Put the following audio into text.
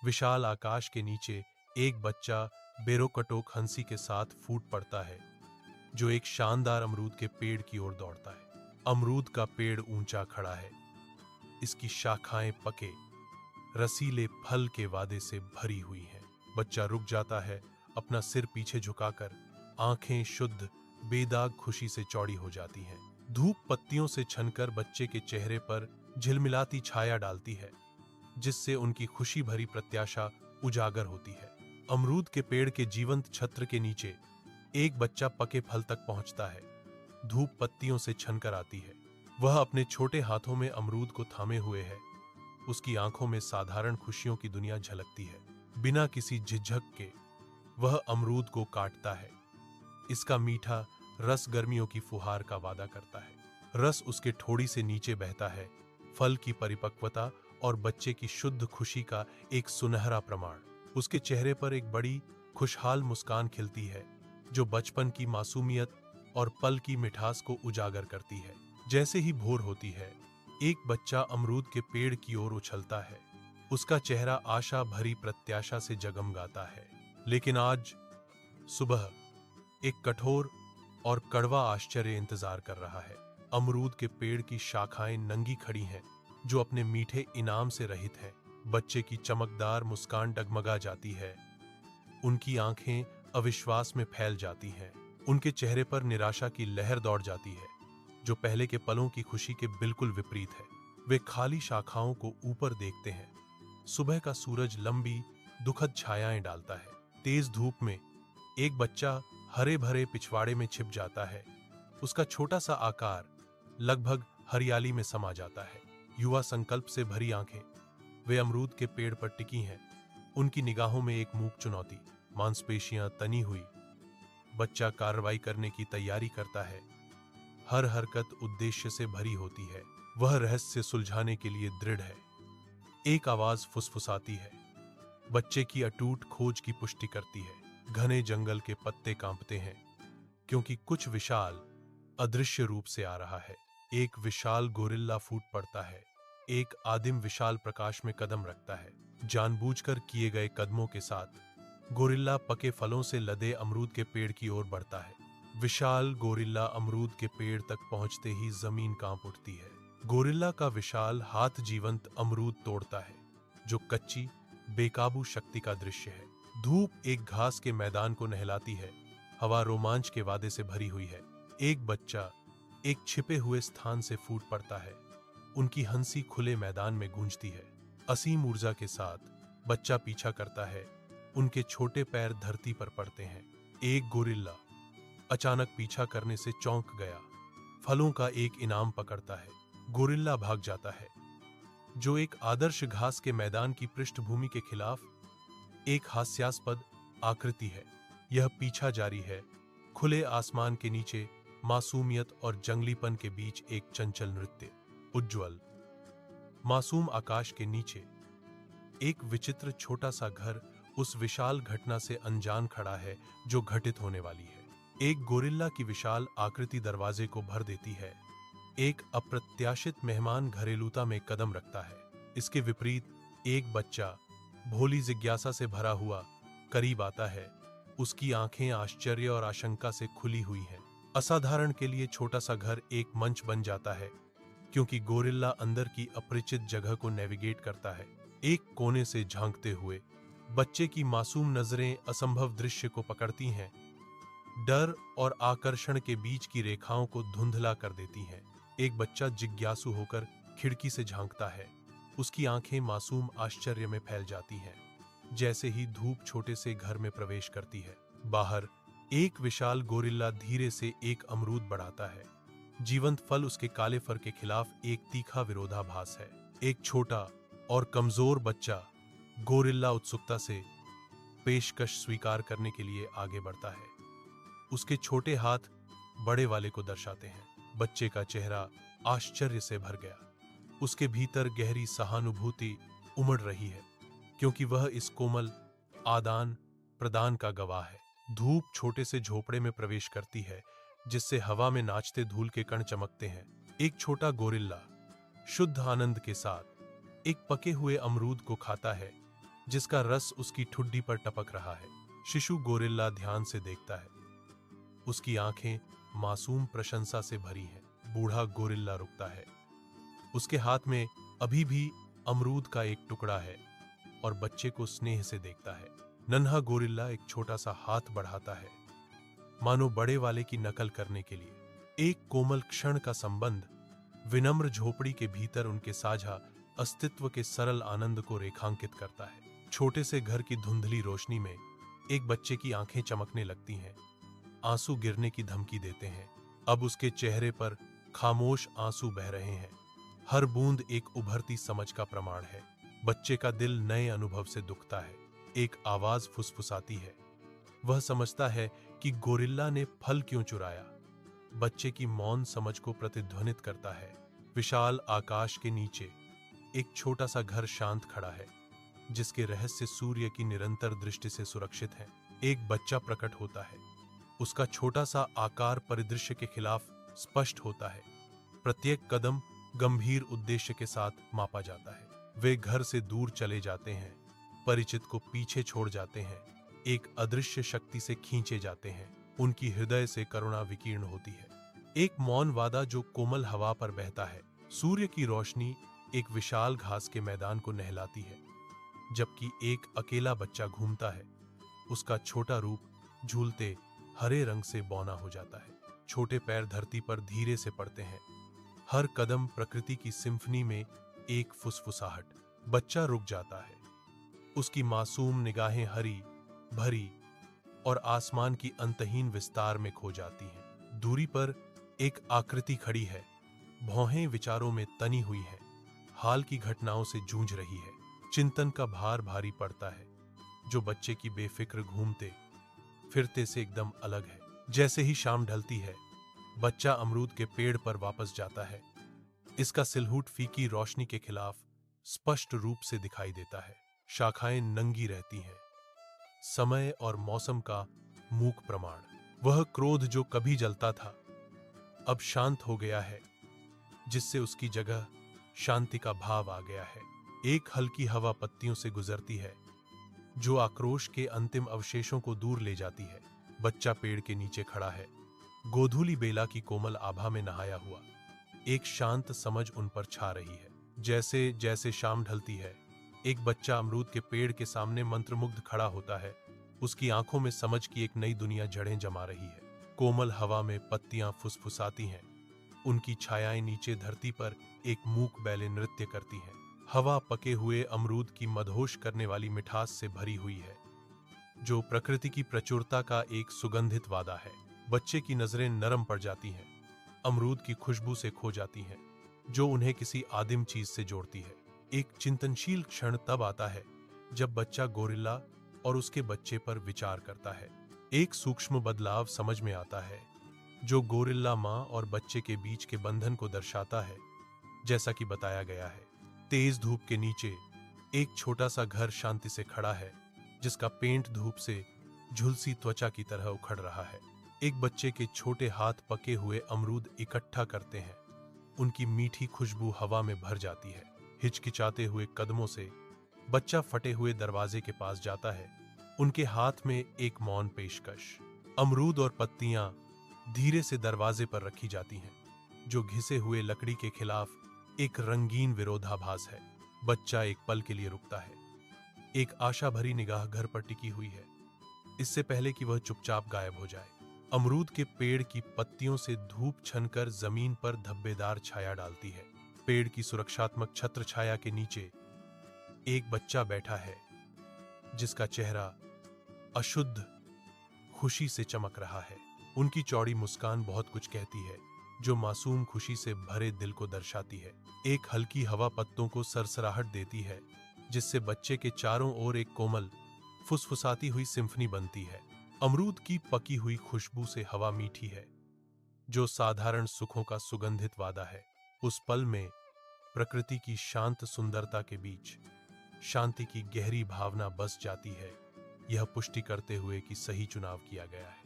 विशाल आकाश के नीचे एक बच्चा बेरोकटोक हंसी के साथ फूट पड़ता है, जो एक शानदार अमरूद के पेड़ की ओर दौड़ता है। अमरूद का पेड़ ऊंचा खड़ा है, इसकी शाखाएं पके रसीले फल के वादे से भरी हुई हैं। बच्चा रुक जाता है, अपना सिर पीछे झुकाकर, आंखें शुद्ध बेदाग खुशी से चौड़ी हो जाती हैं। धूप पत्तियों से छनकर बच्चे के चेहरे पर झिलमिलाती छाया डालती है, जिससे उनकी खुशी भरी प्रत्याशा उजागर होती है। अमरूद के पेड़ के जीवंत छत्र के नीचे एक बच्चा पके फल तक पहुंचता है। धूप पत्तियों से छनकर आती है। वह अपने छोटे हाथों में अमरूद को थामे हुए है। उसकी आंखों में साधारण खुशियों की दुनिया झलकती है। बिना किसी झिझक के वह अमरूद को काटता है। इसका मीठा रस गर्मियों की फुहार का वादा करता है। रस उसके ठोड़ी से नीचे बहता है, फल की परिपक्वता और बच्चे की शुद्ध खुशी का एक सुनहरा प्रमाण। उसके चेहरे पर एक बड़ी खुशहाल मुस्कान खिलती है, जो बचपन की मासूमियत और पल की मिठास को उजागर करती है। जैसे ही भोर होती है, एक बच्चा अमरूद के पेड़ की ओर उछलता है। उसका चेहरा आशा भरी प्रत्याशा से जगमगाता है। लेकिन आज सुबह एक कठोर और कड़वा आश्चर्य इंतजार कर रहा है। अमरूद के पेड़ की शाखाएं नंगी खड़ी हैं, जो अपने मीठे इनाम से रहित है। बच्चे की चमकदार मुस्कान डगमगा जाती है। उनकी आंखें अविश्वास में फैल जाती हैं। उनके चेहरे पर निराशा की लहर दौड़ जाती है, जो पहले के पलों की खुशी के बिल्कुल विपरीत है। वे खाली शाखाओं को ऊपर देखते हैं। सुबह का सूरज लंबी दुखद छायाएं डालता है। तेज धूप में एक बच्चा हरे भरे पिछवाड़े में छिप जाता है। उसका छोटा सा आकार लगभग हरियाली में समा जाता है। युवा संकल्प से भरी आंखें वे अमरूद के पेड़ पर टिकी हैं। उनकी निगाहों में एक मूक चुनौती, मांसपेशियां तनी हुई। बच्चा कार्रवाई करने की तैयारी करता है। हर हरकत उद्देश्य से भरी होती है। वह रहस्य सुलझाने के लिए दृढ़ है। एक आवाज फुसफुसाती है, बच्चे की अटूट खोज की पुष्टि करती है। घने जंगल के पत्ते कांपते हैं, क्योंकि कुछ विशाल अदृश्य रूप से आ रहा है। एक विशाल गोरिल्ला फूट पड़ता है। एक आदिम विशाल प्रकाश में कदम रखता है। जानबूझकर किए गए कदमों के साथ गोरिल्ला पके फलों से लदे अमरूद के पेड़ की ओर बढ़ता है। विशाल गोरिल्ला अमरूद के पेड़ तक पहुंचते ही जमीन कांप उठती है। गोरिल्ला का विशाल हाथ जीवंत अमरूद तोड़ता है, जो कच्ची बेकाबू शक्ति का दृश्य है। धूप एक घास के मैदान को नहलाती है। हवा रोमांच के वादे से भरी हुई है। एक बच्चा एक छिपे हुए स्थान से फूट पड़ता है। उनकी हंसी खुले मैदान में गूंजती है। असीम ऊर्जा के साथ बच्चा पीछा करता है। उनके छोटे पैर धरती पर पड़ते हैं। एक गोरिल्ला अचानक पीछा करने से चौंक गया। फलों का एक इनाम पकड़ता है। गोरिल्ला भाग जाता है, जो एक आदर्श घास के मैदान की पृष्ठभूमि के खिलाफ एक हास्यास्पद आकृति है। यह पीछा जारी है। खुले आसमान के नीचे मासूमियत और जंगलीपन के बीच एक चंचल नृत्य। उज्ज्वल मासूम आकाश के नीचे एक विचित्र छोटा सा घर उस विशाल घटना से अनजान खड़ा है, जो घटित होने वाली है। एक गोरिल्ला की विशाल आकृति दरवाजे को भर देती है। एक अप्रत्याशित मेहमान घरेलूता में कदम रखता है। इसके विपरीत एक बच्चा भोली जिज्ञासा से भरा हुआ करीब आता है। उसकी आंखें आश्चर्य और आशंका से खुली हुई हैं। असाधारण के लिए छोटा सा घर एक मंच बन जाता है, क्योंकि गोरिल्ला अंदर की अपरिचित जगह को नेविगेट करता है। एक कोने से झांकते हुए बच्चे की मासूम नजरें असंभव दृश्य को पकड़ती हैं। डर और आकर्षण के बीच की रेखाओं को धुंधला कर देती हैं। एक बच्चा जिज्ञासु होकर खिड़की से झांकता है। उसकी आंखें मासूम आश्चर्य में फैल जाती हैं, जैसे ही धूप छोटे से घर में प्रवेश करती है। बाहर एक विशाल गोरिल्ला धीरे से एक अमरूद बढ़ाता है। जीवंत फल उसके काले फर के खिलाफ एक तीखा विरोधाभास है। एक छोटा और कमजोर बच्चा गोरिल्ला उत्सुकता से पेशकश स्वीकार करने के लिए आगे बढ़ता है। उसके छोटे हाथ बड़े वाले को दर्शाते हैं। बच्चे का चेहरा आश्चर्य से भर गया। उसके भीतर गहरी सहानुभूति उमड़ रही है, क्योंकि वह इस कोमल आदान प्रदान का गवाह है। धूप छोटे से झोपड़े में प्रवेश करती है, जिससे हवा में नाचते धूल के कण चमकते हैं। एक छोटा गोरिल्ला शुद्ध आनंद के साथ एक पके हुए अमरूद को खाता है। जिसका रस उसकी ठुड्डी पर टपक रहा है। शिशु गोरिल्ला ध्यान से देखता है। उसकी आंखें मासूम प्रशंसा से भरी हैं। बूढ़ा गोरिल्ला रुकता है। उसके हाथ में अभी भी अमरूद का एक टुकड़ा है और बच्चे को स्नेह से देखता है। नन्हा गोरिल्ला एक छोटा सा हाथ बढ़ाता है, मानो बड़े वाले की नकल करने के लिए। एक कोमल क्षण का संबंध विनम्र झोपड़ी के भीतर उनके साझा अस्तित्व के सरल आनंद को रेखांकित करता है। छोटे से घर की धुंधली रोशनी में एक बच्चे की आंखें चमकने लगती हैं, आंसू गिरने की धमकी देते हैं। अब उसके चेहरे पर खामोश आंसू बह रहे हैं। हर बूंद एक उभरती समझ का प्रमाण है। बच्चे का दिल नए अनुभव से दुखता है। एक आवाज फुसफुसाती है। वह समझता है कि गोरिल्ला ने फल क्यों चुराया। बच्चे की मौन समझ को प्रतिध्वनित करता है। विशाल आकाश के नीचे एक छोटा सा घर शांत खड़ा है, जिसके रहस्य सूर्य की निरंतर दृष्टि से सुरक्षित हैं। एक बच्चा प्रकट होता है। उसका छोटा सा आकार परिदृश्य के खिलाफ स्पष्ट होता है। प्रत्येक कदम गंभीर उद्देश्य के साथ मापा जाता है। वे घर से दूर चले जाते हैं, परिचित को पीछे छोड़ जाते हैं, एक अदृश्य शक्ति से खींचे जाते हैं। उनकी हृदय से करुणा विकीर्ण होती है। एक मौन वादा जो कोमल हवा पर बहता है। सूर्य की रोशनी एक विशाल घास के मैदान को नहलाती है, जबकि एक अकेला बच्चा घूमता है। उसका छोटा रूप झूलते हरे रंग से बौना हो जाता है। छोटे पैर धरती पर धीरे से पड़ते हैं। हर कदम प्रकृति की सिम्फनी में एक फुसफुसाहट। बच्चा रुक जाता है। उसकी मासूम निगाहें हरी भरी और आसमान की अंतहीन विस्तार में खो जाती हैं। दूरी पर एक आकृति खड़ी है, भौहें विचारों में तनी हुई हैं, हाल की घटनाओं से जूझ रही है। चिंतन का भार भारी पड़ता है, जो बच्चे की बेफिक्र घूमते फिरते से एकदम अलग है। जैसे ही शाम ढलती है, बच्चा अमरूद के पेड़ पर वापस जाता है। इसका सिलहूट फीकी रोशनी के खिलाफ स्पष्ट रूप से दिखाई देता है। शाखाएं नंगी रहती हैं, समय और मौसम का मूक प्रमाण। वह क्रोध जो कभी जलता था, अब शांत हो गया है, जिससे उसकी जगह शांति का भाव आ गया है। एक हल्की हवा पत्तियों से गुजरती है, जो आक्रोश के अंतिम अवशेषों को दूर ले जाती है। बच्चा पेड़ के नीचे खड़ा है, गोधूली बेला की कोमल आभा में नहाया हुआ। एक शांत समझ उन पर छा रही है। जैसे जैसे शाम ढलती है, एक बच्चा अमरूद के पेड़ के सामने मंत्रमुग्ध खड़ा होता है। उसकी आंखों में समझ की एक नई दुनिया जड़ें जमा रही है। कोमल हवा में पत्तियां फुसफुसाती हैं। उनकी छायाएं नीचे धरती पर एक मूक बैले नृत्य करती हैं। हवा पके हुए अमरूद की मदहोश करने वाली मिठास से भरी हुई है, जो प्रकृति की प्रचुरता का एक सुगंधित वादा है। बच्चे की नजरें नरम पड़ जाती हैं, अमरूद की खुशबू से खो जाती हैं, जो उन्हें किसी आदिम चीज से जोड़ती है। एक चिंतनशील क्षण तब आता है जब बच्चा गोरिल्ला और उसके बच्चे पर विचार करता है। एक सूक्ष्म बदलाव समझ में आता है, जो गोरिल्ला मां और बच्चे के बीच के बंधन को दर्शाता है। जैसा कि बताया गया है, तेज धूप के नीचे एक छोटा सा घर शांति से खड़ा है, जिसका पेंट धूप से झुलसी त्वचा की तरह उखड़ रहा है। एक बच्चे के छोटे हाथ पके हुए अमरूद इकट्ठा करते हैं। उनकी मीठी खुशबू हवा में भर जाती है। हिचकिचाते हुए कदमों से बच्चा फटे हुए दरवाजे के पास जाता है। उनके हाथ में एक मौन पेशकश। अमरूद और पत्तियां धीरे से दरवाजे पर रखी जाती हैं, जो घिसे हुए लकड़ी के खिलाफ एक रंगीन विरोधाभास है। बच्चा एक पल के लिए रुकता है। एक आशा भरी निगाह घर पर टिकी हुई है, इससे पहले कि वह चुपचाप गायब हो जाए। अमरूद के पेड़ की पत्तियों से धूप छनकर जमीन पर धब्बेदार छाया डालती है। पेड़ की सुरक्षात्मक छत्र छाया के नीचे एक बच्चा बैठा है, जिसका चेहरा अशुद्ध खुशी से चमक रहा है। उनकी चौड़ी मुस्कान बहुत कुछ कहती है, जो मासूम खुशी से भरे दिल को दर्शाती है। एक हल्की हवा पत्तों को सरसराहट देती है, जिससे बच्चे के चारों ओर एक कोमल फुसफुसाती हुई सिम्फनी बनती है। अमरूद की पकी हुई खुशबू से हवा मीठी है, जो साधारण सुखों का सुगंधित वादा है। उस पल में प्रकृति की शांत सुंदरता के बीच शांति की गहरी भावना बस जाती है, यह पुष्टि करते हुए कि सही चुनाव किया गया है।